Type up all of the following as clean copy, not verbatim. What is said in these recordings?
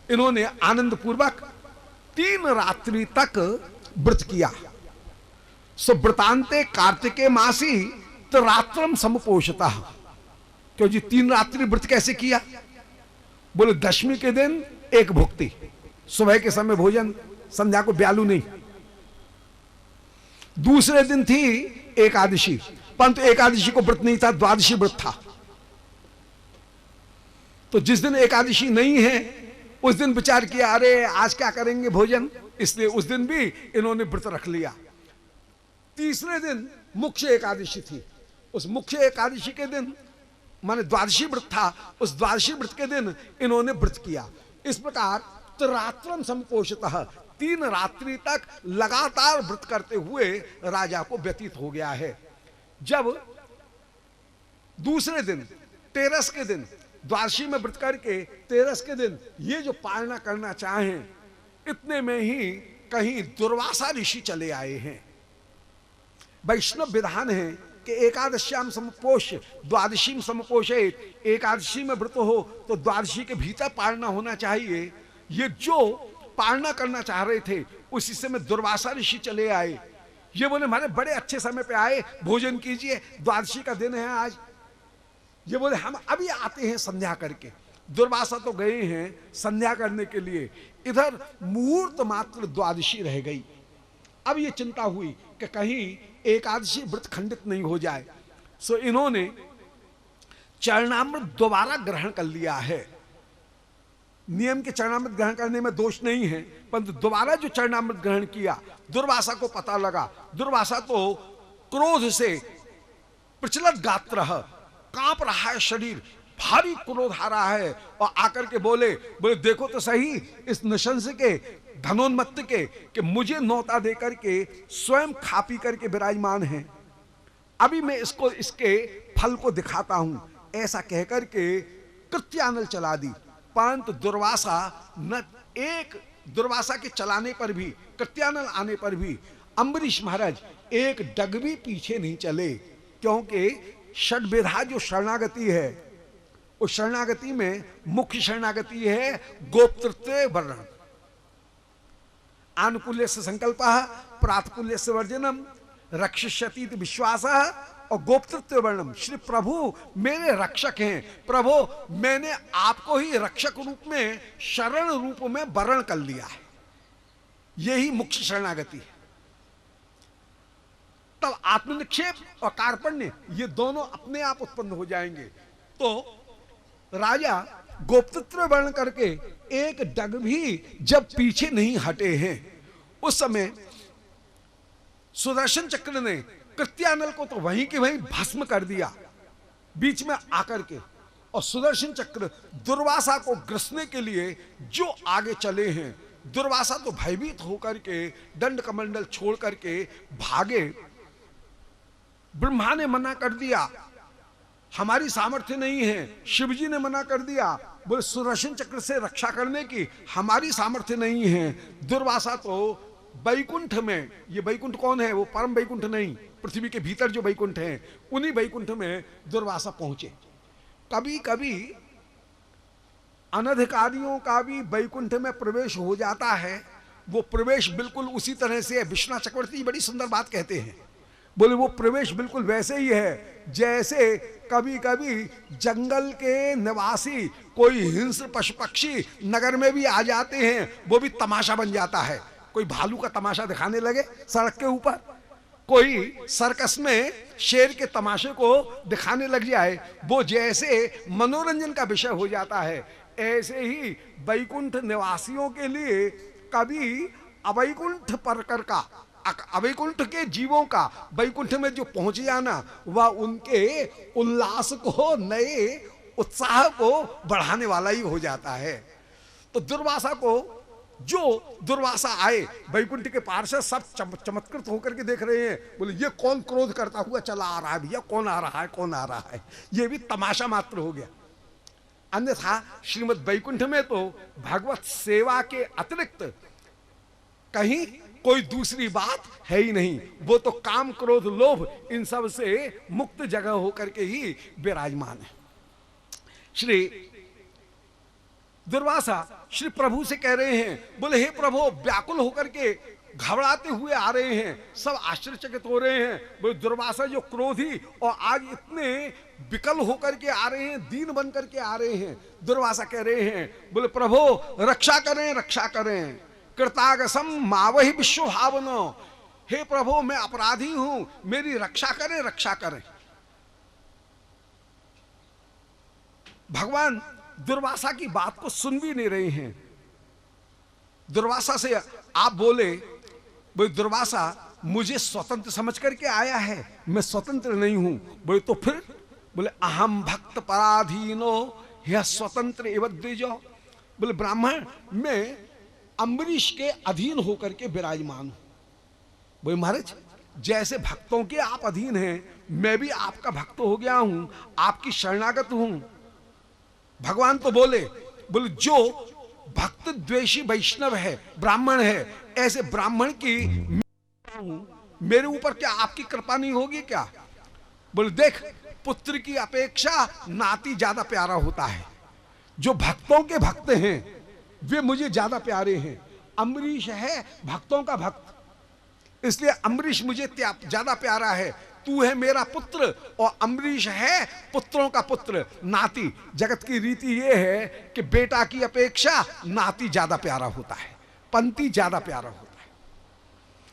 इन्होंने आनंद पूर्वक 3 रात्रि तक व्रत किया। सो व्रतांते कार्तिके मासी तो रात्रम समपोषता। क्यों जी 3 रात्रि व्रत कैसे किया? बोले दशमी के दिन एक भुक्ति, सुबह के समय भोजन, संध्या को ब्यालू नहीं। दूसरे दिन थी एकादशी, परंतु एकादशी को व्रत नहीं था, द्वादशी व्रत था। तो जिस दिन एकादशी नहीं है उस दिन विचार किया अरे आज क्या करेंगे भोजन, इसलिए उस दिन भी इन्होंने व्रत रख लिया। तीसरे दिन मुख्य एकादशी थी, उस मुख्य एकादशी के दिन माने द्वादशी व्रत था, उस द्वादशी व्रत के दिन इन्होंने व्रत किया। इस प्रकार रात्रम समपोषितः 3 रात्रि तक लगातार व्रत करते हुए राजा को व्यतीत हो गया है। जब दूसरे दिन तेरस के दिन द्वादशी में व्रत करके तेरस के दिन ये जो पालना करना चाहें, इतने में ही कहीं दुर्वासा ऋषि चले आए हैं। वैष्णव विधान है कि एकादश्याम समपोष द्वादशी समपोषित, एकादशी में व्रत हो तो द्वादशी के भीतर पालना होना चाहिए। ये जो पालना करना चाह रहे थे उसी समय दुर्वासा ऋषि चले आए। ये बोले हमारे बड़े अच्छे समय पे आए, भोजन कीजिए, द्वादशी का दिन है आज। ये बोले हम अभी आते हैं संध्या करके। दुर्वासा तो गए हैं संध्या करने के लिए, इधर मुहूर्त मात्र द्वादशी रह गई। अब ये चिंता हुई कि कहीं एकादशी व्रत खंडित नहीं हो जाए। सो इन्होंने चरणामृत दोबारा ग्रहण कर लिया है। नियम के चरणामृत ग्रहण करने में दोष नहीं है, परंतु दोबारा जो चरणामृत ग्रहण किया, दुर्वासा को पता लगा। दुर्वासा तो क्रोध से प्रचलित गात्र, कांप रहा है शरीर, भारी क्रोध आ रहा है, और आकर के बोले देखो तो सही इस नशंस के, धनोन्मत्त के, कि मुझे नौता देकर के स्वयं खा पी करके विराजमान है, अभी मैं इसको इसके फल को दिखाता हूं। ऐसा कहकर के कृत्यानल चला दी। परंतु दुर्वासा न एक, दुर्वासा के चलाने पर भी, कृत्यानल आने पर भी अम्बरीश महाराज एक डग भी पीछे नहीं चले, क्योंकि षड्विधा जो शरणागति है, उस शरणागति में मुख्य शरणागति है गोप्तृत्व वर्णन। आनुकूल्य से संकल्प, प्रातकूल्य से वर्जनम, रक्षिष्यति विश्वास और गोप्तृत्व वर्णम। श्री प्रभु मेरे रक्षक हैं, प्रभु मैंने आपको ही रक्षक रूप में, शरण रूप में वर्ण कर लिया है। यही मुख्य शरणागति है। तब आत्मनिक्षेप और कार्पण्य ये दोनों अपने आप उत्पन्न हो जाएंगे। तो राजा गोप्तृत्व वर्ण करके एक डग भी जब पीछे नहीं हटे हैं, उस समय सुदर्शन चक्र ने कृत्यानल को तो वहीं के वहीं भस्म कर दिया बीच में आकर के, और सुदर्शन चक्र दुर्वासा को ग्रसने के लिए जो आगे चले हैं, दुर्वासा तो भयभीत होकर के दंड कमंडल छोड़ करके भागे। ब्रह्मा ने मना कर दिया, हमारी सामर्थ्य नहीं है। शिवजी ने मना कर दिया, बोले सुदर्शन चक्र से रक्षा करने की हमारी सामर्थ्य नहीं है। दुर्वासा तो वैकुंठ में, ये वैकुंठ कौन है? वो परम वैकुंठ नहीं, पृथ्वी के भीतर जो वैकुंठ है, उन्हीं वैकुंठ में दुर्वासा पहुंचे। कभी कभी अनधिकारियों का भी वैकुंठ में प्रवेश हो जाता है। वो प्रवेश बिल्कुल उसी तरह से है। विश्वनाथ चक्रवर्ती बड़ी सुंदर बात कहते हैं, बोले वो प्रवेश बिल्कुल वैसे ही है जैसे कभी कभी जंगल के निवासी कोई हिंस्र पशु पक्षी नगर में भी आ जाते हैं, वो भी तमाशा बन जाता है। कोई भालू का तमाशा दिखाने लगे सड़क के ऊपर, कोई सर्कस में शेर के तमाशे को दिखाने लग जाए, वो जैसे मनोरंजन का विषय हो जाता है, ऐसे ही वैकुंठ निवासियों के लिए कभी अवैकुंठ परकर का, अवैकुंठ के जीवों का वैकुंठ में जो पहुंच जाना, वह उनके उल्लास को, नए उत्साह को बढ़ाने वाला ही हो जाता है। तो दुर्वासा को, जो दुर्वासा आए वैकुंठ के पार से, सब चमत्कृत होकर के देख रहे हैं, बोले ये कौन क्रोध करता हुआ चला आ रहा है भैया, कौन आ रहा है, कौन आ रहा है। ये भी तमाशा मात्र हो गया। अन्यथा श्रीमद् वैकुंठ में तो भगवत सेवा के अतिरिक्त कहीं कोई दूसरी बात है ही नहीं। वो तो काम क्रोध लोभ इन सब से मुक्त जगह होकर के ही विराजमान है। श्री दुर्वासा श्री प्रभु से कह रहे हैं, बोले हे प्रभु, व्याकुल होकर के घबराते हुए आ रहे हैं, सब आश्चर्यचकित हो रहे हैं। बोले दुर्वासा जो क्रोधी और आज इतने विकल होकर के आ रहे हैं, दीन बन करके आ रहे हैं। दुर्वासा कह रहे हैं, बोले प्रभु रक्षा करें, रक्षा करें, कृतागसम मावहि विश्व भावनो, हे प्रभु मैं अपराधी हूं, मेरी रक्षा करें, रक्षा करें। भगवान दुर्वासा की बात को सुन भी नहीं रहे हैं। दुर्वासा से आप बोले, बोले दुर्वासा मुझे स्वतंत्र समझ करके आया है, मैं स्वतंत्र नहीं हूं। बोले तो फिर? बोले अहम भक्त पराधीनो यह स्वतंत्र एवं द्विजो। बोले ब्राह्मण मैं अम्बरीश के अधीन होकर के विराजमान हूं। बोले महाराज जैसे भक्तों के आप अधीन हैं, मैं भी आपका भक्त हो गया हूं, आपकी शरणागत हूं। भगवान तो बोले, बोले जो भक्त द्वेषी वैष्णव है, ब्राह्मण है, ऐसे ब्राह्मण की मेरे ऊपर क्या आपकी कृपा नहीं होगी क्या? बोले देख, पुत्र की अपेक्षा नाती ज्यादा प्यारा होता है। जो भक्तों के भक्त हैं वे मुझे ज्यादा प्यारे हैं। अम्बरीश है भक्तों का भक्त, इसलिए अम्बरीश मुझे ज्यादा प्यारा है। तू है मेरा पुत्र और अम्बरीश है पुत्रों का पुत्र, नाती। जगत की रीति ये है कि बेटा की अपेक्षा नाती ज्यादा प्यारा होता है, पंती ज्यादा प्यारा होता है।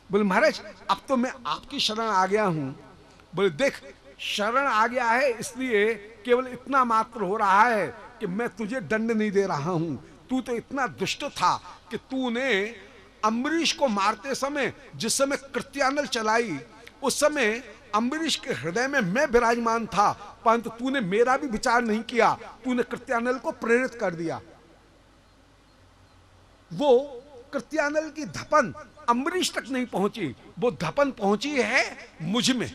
बोले महाराज अब तो मैं आपकी शरण आ गया हूं। बोले देख, शरण आ गया है इसलिए केवल इतना मात्र हो रहा है कि मैं तुझे दंड नहीं दे रहा हूं। तू तो इतना दुष्ट था कि तूने अम्बरीश को मारते समय, जिस समय कृत्यानल चलाई, उस समय अम्बरीश के हृदय में मैं विराजमान था, परंतु तूने मेरा भी विचार नहीं किया, तूने कृत्यानल को प्रेरित कर दिया। वो कृत्यानल की धपन अम्बरीश तक नहीं पहुंची, वो धपन पहुंची है मुझ में।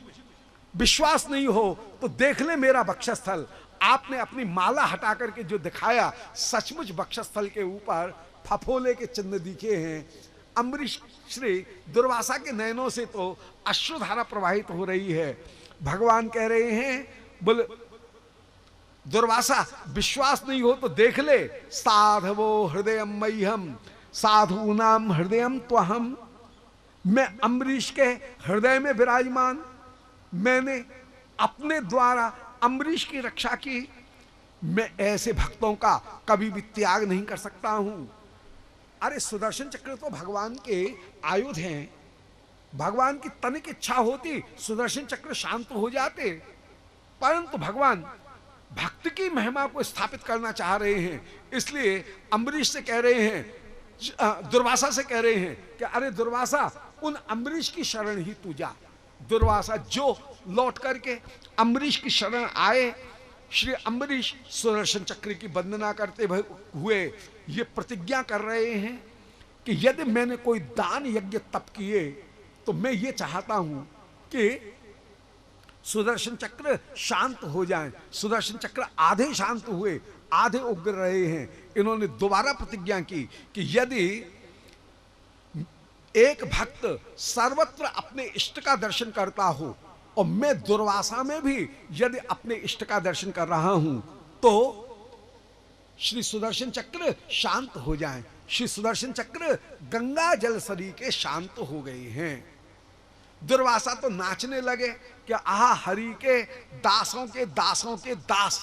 विश्वास नहीं हो तो देख ले मेरा वक्षस्थल। आपने अपनी माला हटा करके जो दिखाया, सचमुच वक्षस्थल के ऊपर फफोले के चिन्ह दिखे हैं। अम्बरीश श्री दुर्वासा के नयनों से तो अश्रुधारा प्रवाहित हो रही है। भगवान कह रहे हैं, बोले दुर्वासा विश्वास नहीं हो तो देख ले, साधवो हृदय मह्यम साधूनाम हृदयम त्वहम। मैं अम्बरीश के हृदय में विराजमान, मैंने अपने द्वारा अम्बरीश की रक्षा की। मैं ऐसे भक्तों का कभी भी त्याग नहीं कर सकता हूं। अरे सुदर्शन चक्र तो भगवान के आयुध हैं, भगवान की तनिक इच्छा होती सुदर्शन चक्र शांत हो जाते, परंतु भगवान भक्त की महिमा को स्थापित करना चाह रहे हैं। इसलिए अम्बरीश से कह रहे हैं, दुर्वासा से कह रहे हैं कि अरे दुर्वासा उन अम्बरीश की शरण ही तू जा। दुर्वासा जो लौट करके अम्बरीश की शरण आए, श्री अम्बरीश सुदर्शन चक्र की वंदना करते हुए ये प्रतिज्ञा कर रहे हैं कि यदि मैंने कोई दान यज्ञ तप किए तो मैं ये चाहता हूं कि सुदर्शन चक्र शांत हो जाए। सुदर्शन चक्र आधे शांत हुए, आधे उग्र रहे हैं। इन्होंने दोबारा प्रतिज्ञा की कि यदि एक भक्त सर्वत्र अपने इष्ट का दर्शन करता हो और मैं दुर्वासा में भी यदि अपने इष्ट का दर्शन कर रहा हूं तो श्री सुदर्शन चक्र शांत हो जाएं। श्री सुदर्शन चक्र गंगा जल सरी के शांत हो गए हैं। दुर्वासा तो नाचने लगे कि आहा हरि के दासों के दासों के दास,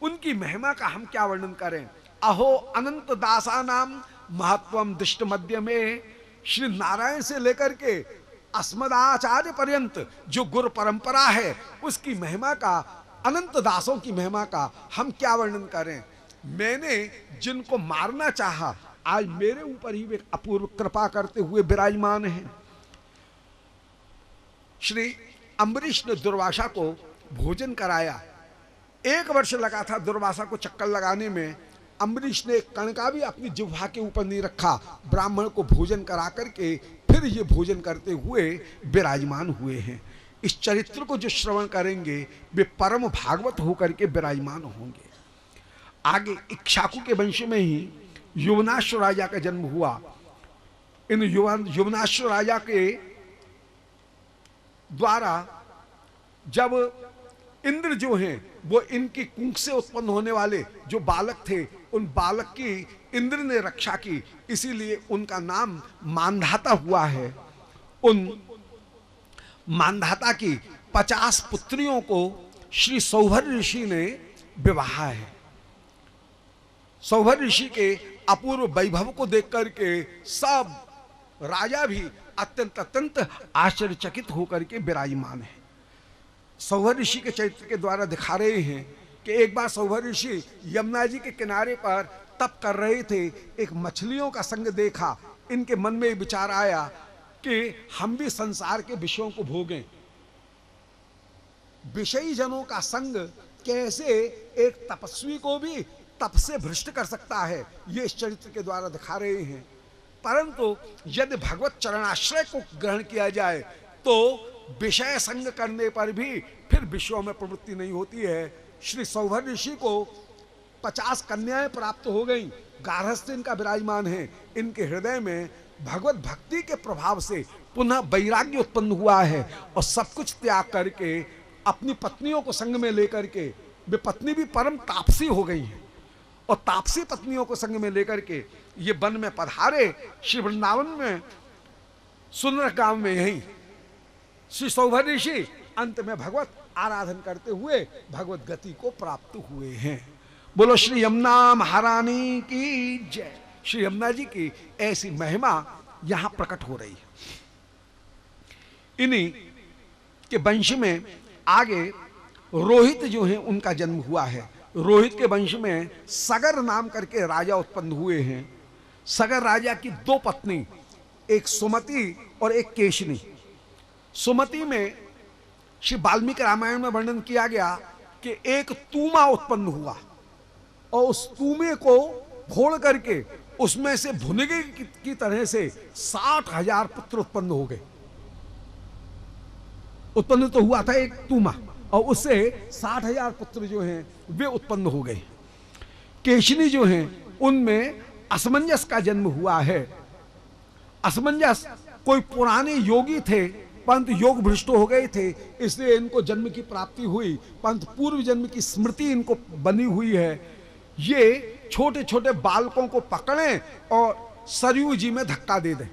उनकी महिमा का हम क्या वर्णन करें। अहो अनंत दासा नाम महत्वम दृष्ट मध्य में, श्री नारायण से लेकर के अस्मदाचार्य पर्यंत जो गुरु परंपरा है उसकी महिमा का, अनंत दासों की महिमा का हम क्या वर्णन करें। मैंने जिनको मारना चाहा आज मेरे ऊपर ही वे अपूर्व कृपा करते हुए विराजमान हैं। श्री अम्बरीश ने दुर्वासा को भोजन कराया। 1 वर्ष लगा था दुर्वासा को चक्कर लगाने में। अम्बरीश ने कण का भी अपनी जिह्वा के ऊपर नहीं रखा, ब्राह्मण को भोजन करा करके फिर ये भोजन करते हुए विराजमान हुए हैं। इस चरित्र को जो श्रवण करेंगे वे परम भागवत होकर के विराजमान होंगे। आगे इक्ष्वाकु के वंश में ही युवनाश्व राजा का जन्म हुआ। इन युवनाश्व राजा के द्वारा जब इंद्र जो हैं वो इनकी कुंख से उत्पन्न होने वाले जो बालक थे, उन बालक की इंद्र ने रक्षा की, इसीलिए उनका नाम मांधाता हुआ है। उन मांधाता की 50 पुत्रियों को श्री सौभर ऋषि ने विवाह है। सौभर ऋषि के अपूर्व वैभव को देख करके सब राजा भी अत्यंत अत्यंत आश्चर्यचकित होकर के विराजमान है। सौभर ऋषि के चरित्र के द्वारा दिखा रहे हैं कि एक बार सौभर ऋषि यमुना जी के किनारे पर तप कर रहे थे, एक मछलियों का संग देखा, इनके मन में विचार आया कि हम भी संसार के विषयों को भोगें। विषयी जनों का संग कैसे एक तपस्वी को भी तप से भ्रष्ट कर सकता है, ये इस चरित्र के द्वारा दिखा रहे हैं। परंतु यदि भगवत चरणाश्रय को ग्रहण किया जाए तो विषय संग करने पर भी फिर विषयों में प्रवृत्ति नहीं होती है। श्री सौभर ऋषि को 50 कन्याएं प्राप्त हो गईं, गार्हस्थ्य इनका विराजमान है। इनके हृदय में भगवत भक्ति के प्रभाव से पुनः वैराग्य उत्पन्न हुआ है और सब कुछ त्याग करके अपनी पत्नियों को संग में लेकर के वे पत्नी भी परम तापसी हो गई हैं और तापसी पत्नियों को संग में लेकर के ये वन में पधारे। श्री वृंदावन में सुंदर गांव में यही श्री सौभर ऋषि अंत में भगवत आराधन करते हुए भगवत गति को प्राप्त हुए हैं। बोलो श्री यमुना महारानी की जय। श्री यमुना जी की ऐसी महिमा यहां प्रकट हो रही है। इन्हीं के वंश में आगे रोहित जो है उनका जन्म हुआ है। रोहित के वंश में सगर नाम करके राजा उत्पन्न हुए हैं। सगर राजा की 2 पत्नी, एक सुमति और एक केशनी। सुमति में श्री वाल्मीकि रामायण में वर्णन किया गया कि एक तूमा उत्पन्न हुआ और उस तूमे को फोड़ करके उसमें से भुनगे की तरह से 60,000 पुत्र उत्पन्न हो गए। उत्पन्न तो हुआ था एक तूमा और उससे 60,000 पुत्र जो हैं वे उत्पन्न हो गए। केशनी जो हैं उनमें असमंजस का जन्म हुआ है। असमंजस कोई पुराने योगी थे परंतु योग भ्रष्ट हो गए थे, इसलिए इनको जन्म की प्राप्ति हुई, परंतु पूर्व जन्म की स्मृति इनको बनी हुई है। ये छोटे छोटे बालकों को पकड़ें और सरयू जी में धक्का दे दें।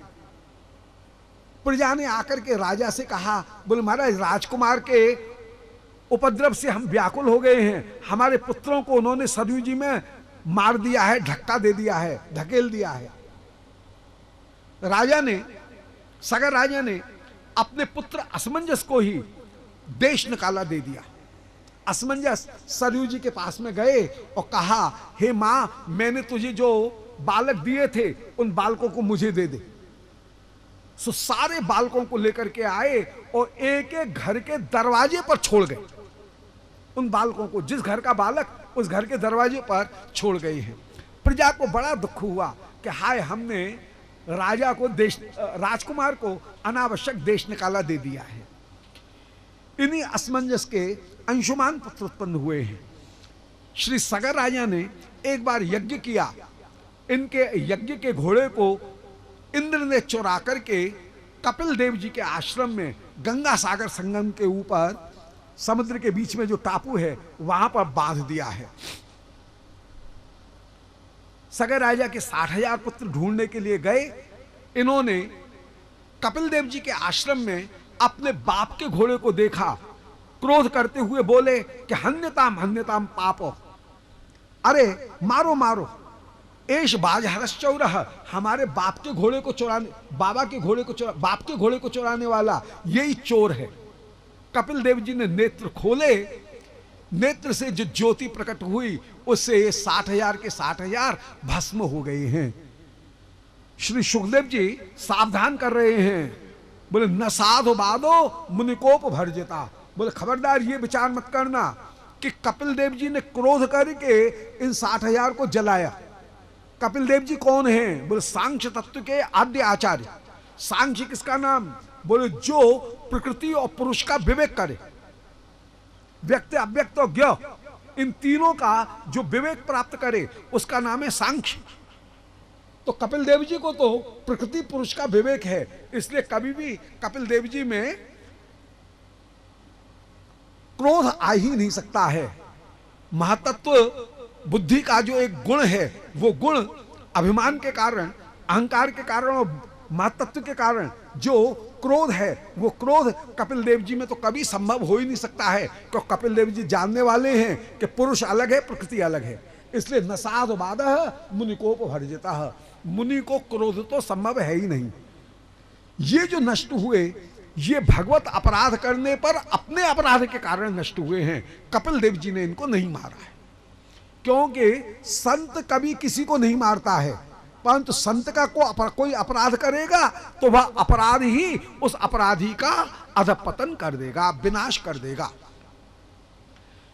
प्रजा ने आकर के राजा से कहा, बोले महाराज राजकुमार के उपद्रव से हम व्याकुल हो गए हैं, हमारे पुत्रों को उन्होंने सरयू जी में मार दिया है, धक्का दे दिया है, धकेल दिया है। राजा ने, सगर राजा ने अपने पुत्र असमंजस को ही देश निकाला दे दिया। असमंजस सरयू जी के पास में गए और कहा, हे मां, मैंने तुझे जो बालक दिए थे उन बालकों को मुझे दे दे। सो सारे बालकों को लेकर के आए और एक एक घर के दरवाजे पर छोड़ गए। उन बालकों को, जिस घर का बालक उस घर के दरवाजे पर छोड़ गए हैं। प्रजा को बड़ा दुख हुआ कि हाय, हमने राजा को राजकुमार को अनावश्यक देश निकाला दे दिया है। इन्हीं असमंजस के अंशुमान पुत्र उत्पन्न हुए हैं। श्री सगर राजा ने एक बार यज्ञ किया। इनके यज्ञ के घोड़े को इंद्र ने चुरा करके कपिल देव जी के आश्रम में गंगा सागर संगम के ऊपर समुद्र के बीच में जो टापू है वहां पर बांध दिया है। सगर राजा के 60,000 पुत्र ढूंढने के लिए गए। इन्होंने कपिल देव जी के आश्रम में अपने बाप के घोड़े को देखा, क्रोध करते हुए बोले कि हन्यताम हन्यताम पापो, अरे मारो मारो, एश बाजहरश्चौरह, हमारे बाप के घोड़े को चुराने, बाप के घोड़े को चुराने वाला यही चोर है। कपिल देव जी ने नेत्र खोले, नेत्र से जो ज्योति प्रकट हुई उससे 60,000 के 60,000 भस्म हो गए हैं। श्री सुखदेव जी सावधान कर रहे हैं, बोले न साधु बादो मुनिकोप भर्जिता, बोले खबरदार ये विचार मत करना कि कपिल देव जी ने क्रोध करके इन 60,000 को जलाया। कपिल देव जी कौन हैं? बोले सांख्य तत्व के आद्य आचार्य। सांख्य किसका नाम? बोले जो प्रकृति और पुरुष का विवेक करे, व्यक्त अव्यक्त और ज्ञ, इन तीनों का जो विवेक प्राप्त करे उसका नाम है सांख्य। तो कपिल देव जी को तो प्रकृति पुरुष का विवेक है, इसलिए कभी भी कपिल देव जी में क्रोध आ ही नहीं सकता है। महातत्व बुद्धि का जो एक गुण है, वो गुण अभिमान के कारण, अहंकार के कारण और महातत्व के कारण जो क्रोध है, वो क्रोध कपिल देव जी में तो कभी संभव हो ही नहीं सकता है, क्योंकि कपिल देव जी जानने वाले हैं कि पुरुष अलग है, प्रकृति अलग है। इसलिए न साधु बाधः मुनिकोप भर्जितः, मुनि को क्रोध तो संभव है ही नहीं। ये जो नष्ट हुए, ये भगवत अपराध करने पर अपने अपराध के कारण नष्ट हुए हैं। कपिल देव जी ने इनको नहीं मारा है, क्योंकि संत कभी किसी को नहीं मारता है, परंतु संत का कोई अपराध करेगा तो वह अपराध ही उस अपराधी का अधपतन कर देगा, विनाश कर देगा।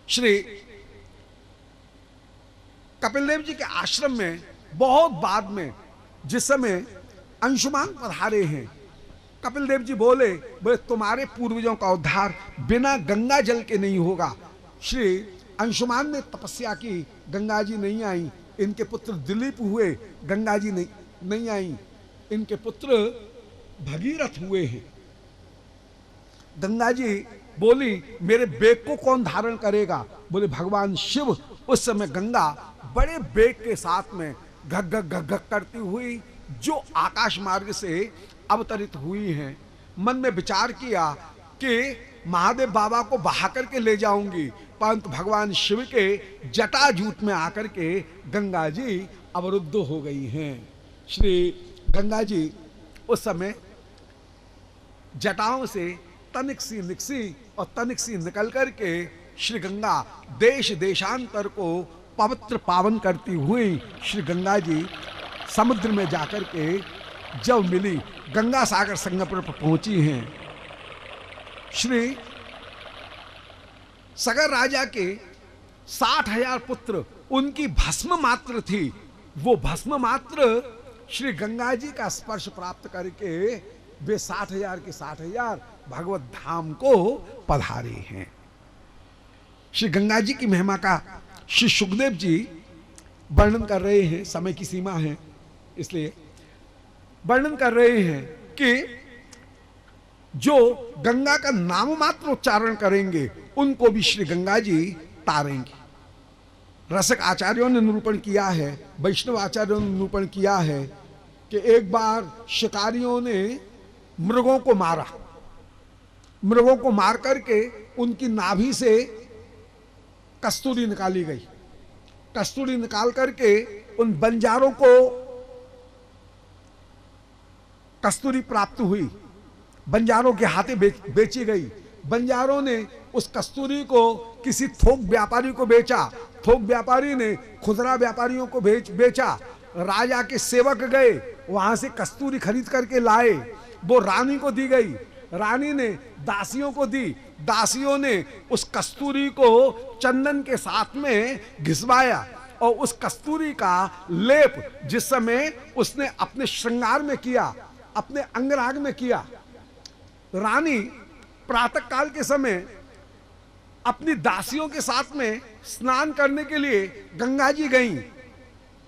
श्री कपिल देव जी के आश्रम में बहुत बाद में जिस समय अंशुमान पधारे हैं, कपिल देव जी बोले तुम्हारे पूर्वजों का उद्धार बिना गंगा जल के नहीं होगा। श्री अंशुमान ने तपस्या की, गंगा जी नहीं आई। इनके पुत्र दिलीप हुए, गंगा जी नहीं आई। इनके पुत्र भगीरथ हुए हैं। गंगा जी बोली मेरे बेग को कौन धारण करेगा? बोले भगवान शिव। उस समय गंगा बड़े बेग के साथ में घग घग घग घग करती हुई जो आकाश मार्ग से अवतरित हुई हैं। मन में विचार किया कि महादेव बाबा को बहा करके ले जाऊंगी, परंतु भगवान शिव के जटाजूट में आकर के गंगा जी अवरुद्ध हो गई हैं। श्री गंगा जी उस समय जटाओं से तनिक सी निकसी और तनिक सी निकल करके श्री गंगा देश देशांतर को पवित्र पावन करती हुई श्री गंगा जी समुद्र में जाकर के जब मिली, गंगा सागर संगम पर पहुंची हैं। श्री सगर राजा के 60,000 पुत्र, उनकी भस्म मात्र थी। वो भस्म मात्र श्री गंगा जी का स्पर्श प्राप्त करके वे 60,000 के 60,000 भगवत धाम को पधारे हैं। श्री गंगा जी की महिमा का श्री सुखदेव जी वर्णन कर रहे हैं। समय की सीमा है इसलिए वर्णन कर रहे हैं कि जो गंगा का नाम मात्र उच्चारण करेंगे उनको भी श्री गंगा जी तारेंगे। रसक आचार्यों ने निरूपण किया है, वैष्णव आचार्यों ने निरूपण किया है कि एक बार शिकारियों ने मृगों को मारा। मृगों को मार करके उनकी नाभि से कस्तूरी निकाली गई। कस्तूरी निकाल करके उन बंजारों को कस्तूरी प्राप्त हुई, बंजारों के हाथे बेची गई। बंजारों ने उस कस्तूरी को किसी थोक व्यापारी को बेचा, थोक व्यापारी ने खुदरा व्यापारियों को बेचा। राजा के सेवक गए, वहां से कस्तूरी खरीद करके लाए, वो रानी को दी गई। रानी ने दासियों को दी, दासियों ने उस कस्तूरी को चंदन के साथ में घिसवाया और उस कस्तूरी का लेप जिस समय उसने अपने श्रृंगार में किया, अपने अंगराग में किया। रानी प्रातः काल के समय अपनी दासियों के साथ में स्नान करने के लिए गंगा जी गईं,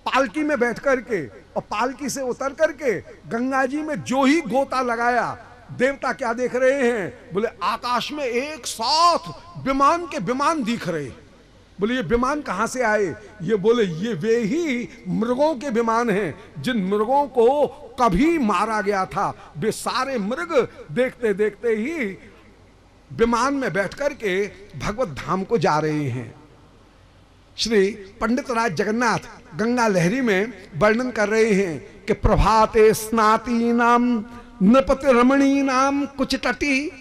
पालकी में बैठ करके, और पालकी से उतर करके गंगा जी में जो ही गोता लगाया, देवता क्या देख रहे हैं? बोले आकाश में एक साथ विमान के विमान दिख रहे। बोले ये विमान कहां से आए? ये बोले ये वे ही मृगों के विमान हैं जिन मृगों को कभी मारा गया था। वे सारे मृग देखते देखते ही विमान में बैठ करके भगवत धाम को जा रहे हैं। श्री पंडित राज जगन्नाथ गंगा लहरी में वर्णन कर रहे हैं कि प्रभाते स्नाती नाम नृपति रमणी नाम कुछ तटी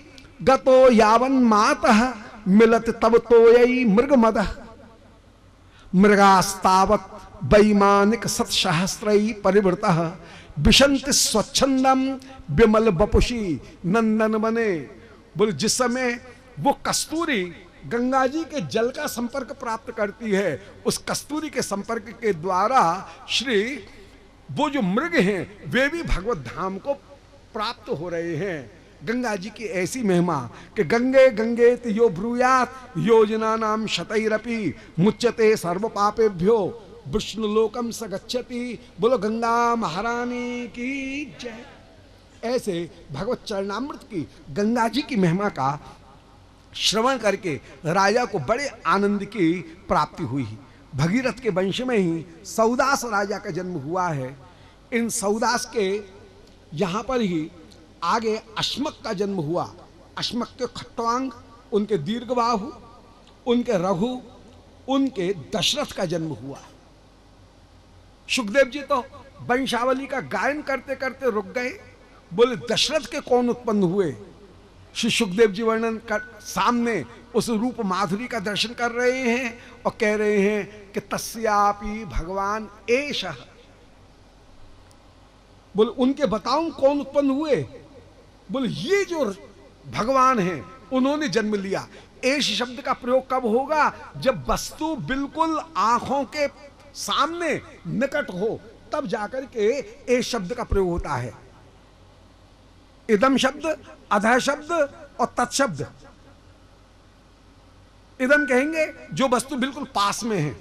गतो यावन मातः मिलत तब तोयई मृग मद मृगास्तावत वैमानिक सत्सहस्रई परिवृतः विशंति स्वच्छंदम विमल बपुषी नंदन बने। बोले जिस समय वो कस्तूरी गंगा जी के जल का संपर्क प्राप्त करती है, उस कस्तूरी के संपर्क के द्वारा श्री वो जो मृग हैं वे भी भगवत धाम को प्राप्त हो रहे हैं। गंगा जी की ऐसी महिमा कि गंगे गंगे यो ब्रूयात योजना नाम शतैरपि मुच्यते सर्व पापेभ्यो विष्णु लोकम स गच्छति। बोलो गंगा महारानी की जय। ऐसे भगवत चरणामृत की गंगा जी की महिमा का श्रवण करके राजा को बड़े आनंद की प्राप्ति हुई। भगीरथ के वंश में ही सौदास राजा का जन्म हुआ है। इन सौदास के यहाँ पर ही आगे अश्मक का जन्म हुआ। अश्मक के खट्वांग, उनके दीर्घबाहु, उनके रघु, उनके दशरथ का जन्म हुआ। सुखदेव जी तो वंशावली का गायन करते करते रुक गए, बोले दशरथ के कौन उत्पन्न हुए। श्री सुखदेव जी वर्णन कर सामने उस रूप माधुरी का दर्शन कर रहे हैं और कह रहे हैं कि तस्यापि भगवान एषः, बोले उनके बताऊं कौन उत्पन्न हुए। बोले ये जो भगवान हैं उन्होंने जन्म लिया। एष शब्द का प्रयोग कब होगा, जब वस्तु बिल्कुल आंखों के सामने निकट हो, तब जाकर के एष शब्द का प्रयोग होता है। इदम शब्द, अधः शब्द और तत्शब्द। इदम कहेंगे जो वस्तु बिल्कुल पास में है,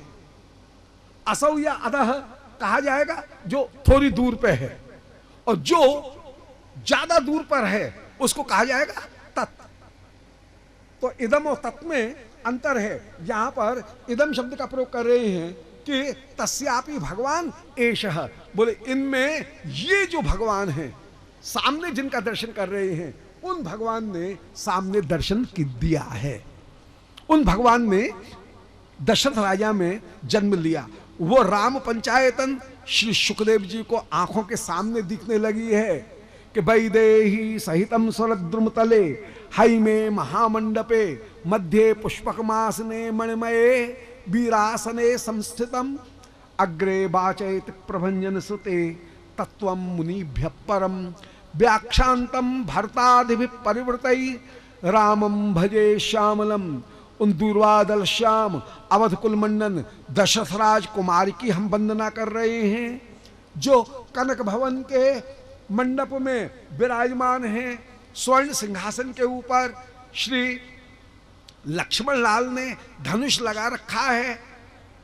असौ या अधः कहा जाएगा जो थोड़ी दूर पे है, और जो ज्यादा दूर पर है उसको कहा जाएगा तत्। तो इदम और तत् में अंतर है। यहां पर इदम शब्द का प्रयोग कर रहे हैं कि तस्यापि भगवान एषः, बोले इनमें ये जो भगवान हैं सामने जिनका दर्शन कर रहे हैं, उन भगवान ने सामने दर्शन दिया है। उन भगवान ने दशरथ राजा में जन्म लिया। वो राम पंचायतन श्री सुखदेव जी को आंखों के सामने दिखने लगी है कि वैदेही सहितम स्वरद्रुम तले हैमे महामंडपे मध्य पुष्पकमासने मणिमये वीरासने संस्थितम अग्रे वाचयति प्रभंजन सुते तत्वं मुनिभ्यः परम व्याख्यान्तम भरतादिभिः परिवृतै रामं भजे श्यामलम। उन दूर्वादल श्याम अवध कुल मंडन दशरथ राज कुमार की हम वंदना कर रहे हैं, जो कनक भवन के मंडप में विराजमान हैं। स्वर्ण सिंहासन के ऊपर श्री लक्ष्मण लाल ने धनुष लगा रखा है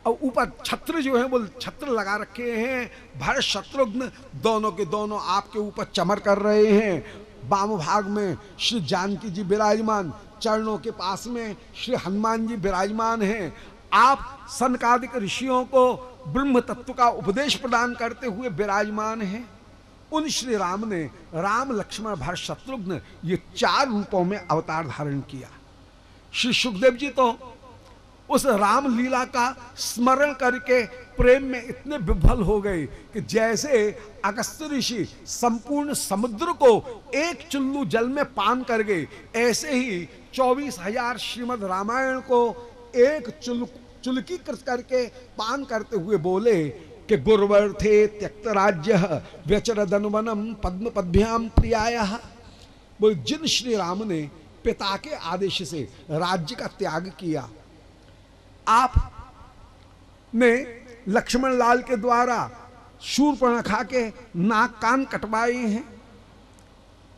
और ऊपर छत्र जो है वो छत्र लगा रखे हैं। भरत शत्रुघ्न दोनों के दोनों आपके ऊपर चमर कर रहे हैं। वाम भाग में श्री जानकी जी विराजमान, चरणों के पास में श्री हनुमान जी विराजमान हैं। आप सनकादिक ऋषियों को ब्रह्म तत्व का उपदेश प्रदान करते हुए विराजमान हैं। उन श्री राम ने राम लक्ष्मण भरत शत्रुघ्न ये 4 रूपों में अवतार धारण किया। श्री सुखदेव जी तो उस राम लीला का स्मरण करके प्रेम में इतने विभल हो गए कि जैसे अगस्त्य ऋषि संपूर्ण समुद्र को एक चुल्लू जल में पान कर गए, ऐसे ही 24,000 श्रीमद् रामायण को एक चुल्की कृत करके पान करते हुए बोले कि गुरुवर्थे त्यक्त राज्य व्यचरदनुवनम पद्म पद्भ्याम प्रियायः। बोले जिन श्री राम ने पिता के आदेश से राज्य का त्याग किया, आप ने लक्ष्मण लाल के द्वारा शूर्पणखा के नाक कान कटवाए हैं।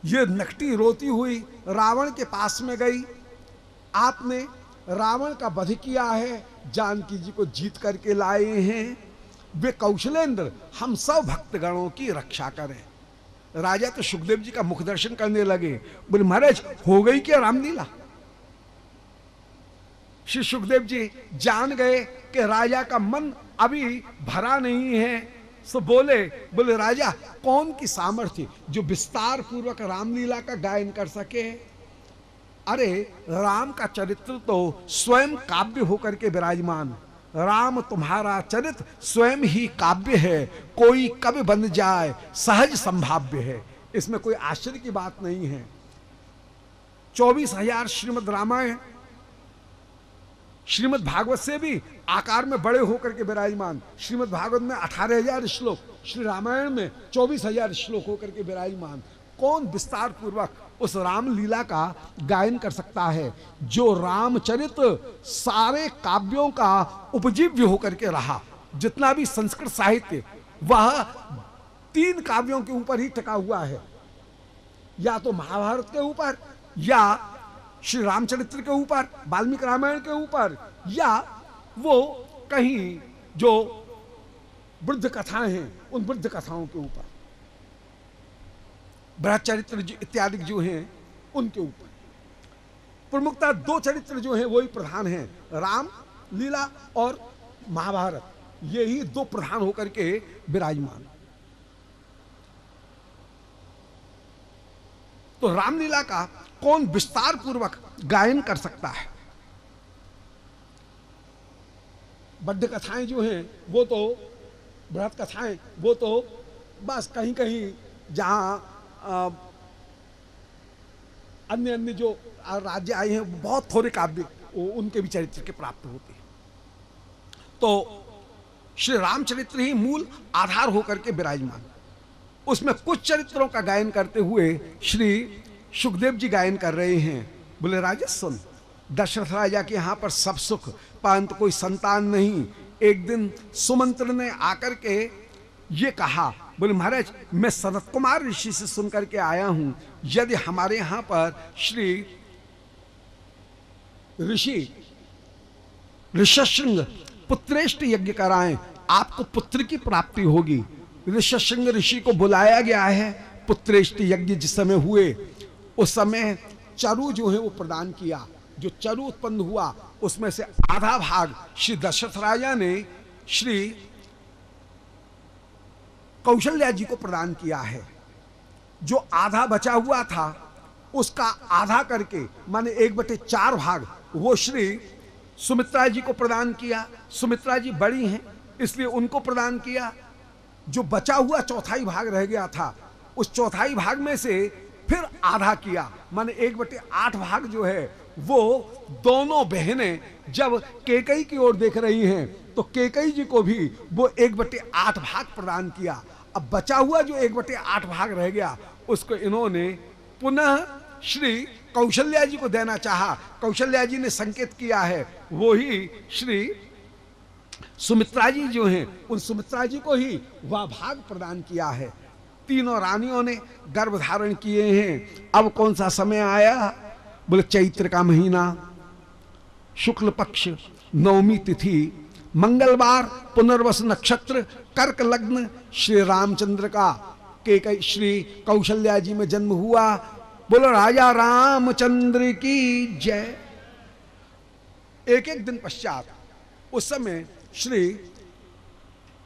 ये नकटी रोती हुई रावण के पास में गई, आपने रावण का वध किया है, जानकी जी को जीत करके लाए हैं। वे कौशलेंद्र हम सब भक्तगणों की रक्षा करें। राजा तो सुखदेव जी का मुख दर्शन करने लगे, बोले महाराज हो गई क्या रामलीला। श्री सुखदेव जी जान गए कि राजा का मन अभी भरा नहीं है, सो बोले राजा कौन की सामर्थ्य जो विस्तार पूर्वक रामलीला का गायन कर सके। अरे राम का चरित्र तो स्वयं काव्य होकर के विराजमान। राम तुम्हारा चरित्र स्वयं ही काव्य है, कोई कवि बन जाए सहज संभाव्य है, इसमें कोई आश्चर्य की बात नहीं है। 24,000 श्रीमद् रामायण श्रीमद् भागवत से भी आकार में बड़े होकर के विराजमान। श्रीमद् भागवत में 18,000 श्लोक, श्री रामायण में 24,000 श्लोक होकर के विराजमान। कौन विस्तार पूर्वक उस राम लीला का गायन कर सकता है जो रामचरित्र सारे काव्यों का उपजीव्य होकर के रहा। जितना भी संस्कृत साहित्य वह 3 काव्यों के ऊपर ही टिका हुआ है, या तो महाभारत के ऊपर, या श्री रामचरित्र के ऊपर, वाल्मीकि रामायण के ऊपर, या वो कहीं जो वृद्ध कथाएं हैं उन वृद्ध कथाओं के ऊपर, बृहद चरित्र इत्यादि जो हैं उनके ऊपर। प्रमुखता दो चरित्र जो हैं वही प्रधान हैं, राम लीला और महाभारत, ये ही दो प्रधान होकर के विराजमान। तो रामलीला का कौन विस्तार पूर्वक गायन कर सकता है? बद्ध कथाएं जो हैं वो तो, बृहत कथाएं वो तो बस कहीं कहीं जहां अन्य अन्य जो राज्य आए हैं बहुत थोड़े काव्य उनके भी चरित्र के प्राप्त होते हैं। तो श्री रामचरित्र ही मूल आधार होकर के विराजमान। उसमें कुछ चरित्रों का गायन करते हुए श्री सुखदेव जी गायन कर रहे हैं। बोले राजा सुन, दशरथ राजा के यहां पर सब सुख परंतु कोई संतान नहीं। एक दिन सुमंत्र ने आकर के ये कहा, बोले महाराज मैं सनत कुमार ऋषि से सुनकर के आया हूं, यदि हमारे यहां पर श्री ऋषि ऋषशृंग पुत्रेष्ट यज्ञ कराएं, आपको पुत्र की प्राप्ति होगी। ऋषशृंग ऋषि को बुलाया गया है। पुत्रेष्ट यज्ञ जिस समय हुए उस समय चरु जो है वो प्रदान किया। जो चरु उत्पन्न हुआ उसमें से आधा भाग श्री दशरथ राजा ने श्री कौशल्या जी को प्रदान किया है। जो आधा बचा हुआ था उसका आधा करके माने 1/4 भाग वो श्री सुमित्रा जी को प्रदान किया। सुमित्रा जी बड़ी हैं इसलिए उनको प्रदान किया। जो बचा हुआ चौथाई भाग रह गया था उस चौथाई भाग में से फिर आधा किया, माने 1/8 भाग जो है वो दोनों बहनें जब केकई की ओर देख रही हैं तो केकई जी को भी वो 1/8 भाग प्रदान किया। अब बचा हुआ जो 1/8 भाग रह गया उसको इन्होंने पुनः श्री कौशल्या जी को देना चाहा। कौशल्या जी ने संकेत किया है, वो ही श्री सुमित्रा जी जो हैं उन सुमित्रा जी को ही वह भाग प्रदान किया है। तीनों रानियों ने गर्भ धारण किए हैं। अब कौन सा समय आया? बोले चैत्र का महीना, शुक्ल पक्ष, नवमी तिथि, मंगलवार, पुनर्वस नक्षत्र, कर्क लग्न, श्री रामचंद्र का के श्री कौशल्या जी में जन्म हुआ। बोलो राजा रामचंद्र की जय। एक एक दिन पश्चात उस समय श्री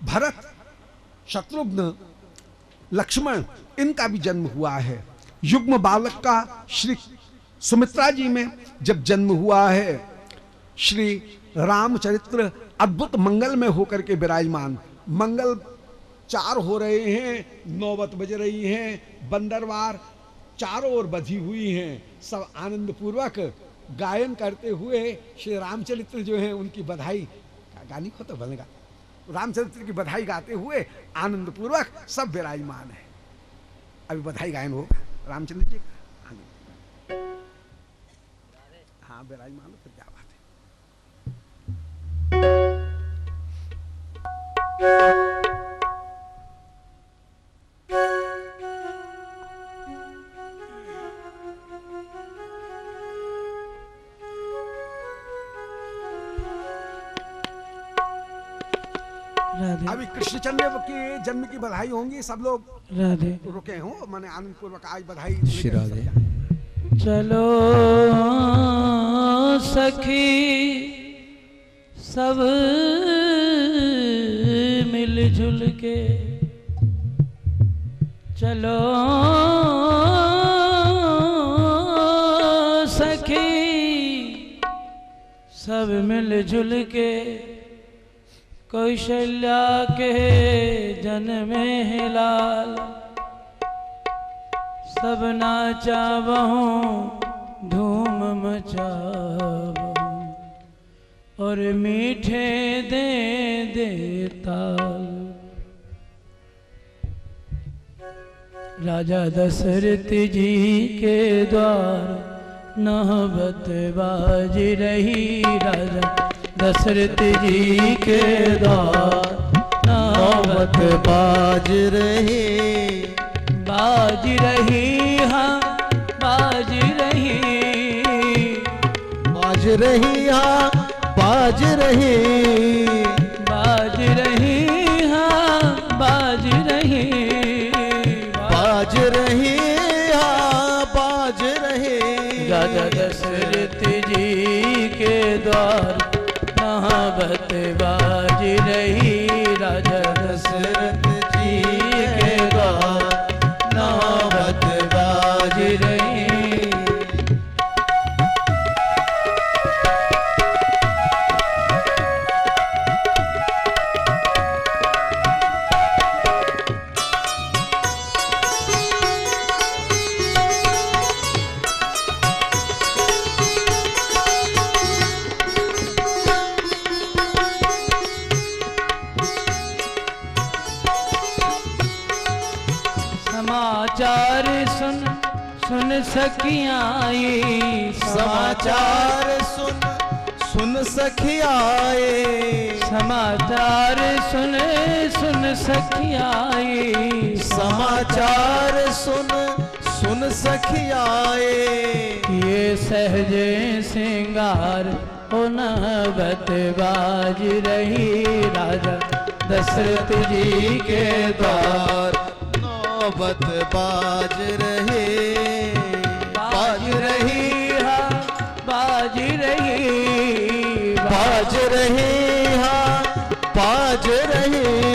भरत, शत्रुघ्न, लक्ष्मण इनका भी जन्म हुआ है। युग्म बालक का श्री सुमित्रा जी में जब जन्म हुआ है, श्री रामचरित्र अद्भुत मंगल में होकर के विराजमान। मंगल 4 हो रहे हैं, नौबत बज रही हैं, बंदरवार चारों ओर बधी हुई हैं। सब आनंद पूर्वक गायन करते हुए श्री रामचरित्र जो है उनकी बधाई गानी को तो बनेगा, रामचरित्र की बधाई गाते हुए आनंद पूर्वक सब विराजमान है। अभी बधाई गायन होगा रामचंद्र जी का। हाँ विराजमान, फिर क्या बात है। अभी कृष्णचंद्र के जन्म की बधाई होंगी, सब लोग राधे रुके हो, मैंने आनंद पूर्वक आज बधाई। राधे। चलो सखी सब मिलजुल के, चलो सखी सब मिलजुल के, कौशल्या के जन्मे है लाल, सब नाचा बहु धूम मचाओ, और मीठे दे दे ताल। राजा दशरथ जी के द्वार नहबत बाज रही, राजा दशरथ जी के द्वार नौबत बाज रही, बाज रही, हाँ बाज रही, बाज रही, हाँ बाज रही, बाज रही, हाँ बाज रही, बाज रही, हाँ बाज रही। राजा दशरथ द्वार नौबत बाज रही, राजा दशरथ जी के द्वार नौबत बाज रही। समाचार सुन सखियाई, समाचार सुन सखियाए, समाचार सुन सखियाई, समाचार सुन सखियाए। ये सहजे सिंगार ओ नौबत बाज रही, राजा दशरथ जी के द्वार नौबत बाज रहे, बाज रही, हाँ बाज रही, बाज रहे, हाँ बाज रहे।